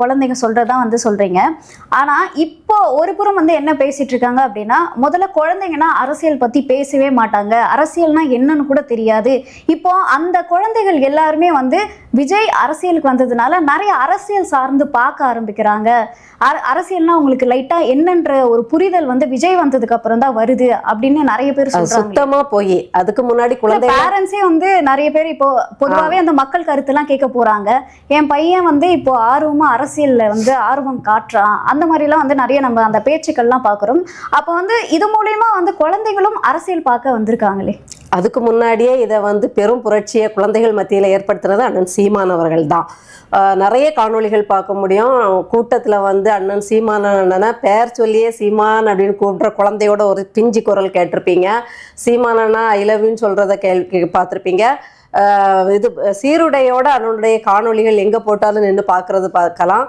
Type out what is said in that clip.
குழந்தைங்க சொல்றதான் வந்து சொல்றீங்க. ஆனா இப்போ ஒரு புறம் வந்து என்ன பேசிட்டு இருக்காங்க அப்படின்னா, முதல்ல குழந்தைங்கன்னா அரசியல் பத்தி பேசவே மாட்டாங்க, அரசியல்னா என்னன்னு கூட தெரியாது. இப்போ அந்த குழந்தைகள் எல்லாருமே வந்து விஜய் அரசியலுக்கு வந்ததுனால நிறைய அரசியல் சார்ந்து பார்க்க ஆரம்பிக்கிறாங்க. அரசியல்னா உங்களுக்கு லைட்டா என்னன்ற ஒரு புரிதல் வந்து விஜய் வந்ததுக்கு அப்புறம் தான் வருது அப்படின்னு நிறைய பேர் சொல்றாங்க. சுத்தமா போய் அதுக்கு முன்னாடி குழந்தை பேரண்ட்ஸே வந்து நிறைய பேர் இப்போ பொதுவாகவே அந்த மக்கள் கருத்து எல்லாம் கேட்க போறாங்க. என் பையன் வந்து இப்போ ஆர்வமா அரசியல்ல வந்து ஆர்வம் காட்டுறான், அந்த மாதிரி எல்லாம் வந்து நிறைய நம்ம அந்த பேச்சுக்கள்லாம் பாக்குறோம். அப்ப வந்து இது மூலியமா வந்து குழந்தைகளும் அரசியல் பார்க்க வந்திருக்காங்களே. அதுக்கு முன்னாடியே இதை வந்து பெரும் புரட்சியை குழந்தைகள் மத்தியில் ஏற்படுத்தினது அண்ணன் சீமான் அவர்கள் தான். நிறைய காணொளிகள் பார்க்க முடியும். கூட்டத்தில் வந்து அண்ணன் சீமான் அண்ணனை பேர் சொல்லியே சீமான் அப்படின்னு கூப்பிட்ற குழந்தையோட ஒரு பிஞ்சு குரல் கேட்டிருப்பீங்க. சீமான் அண்ணா ஐ லவ்யூன்னு சொல்கிறத பார்த்துருப்பீங்க. இது சீருடையோட அண்ணனுடைய காணொளிகள் எங்கே போட்டாலும் நின்று பார்க்கலாம்.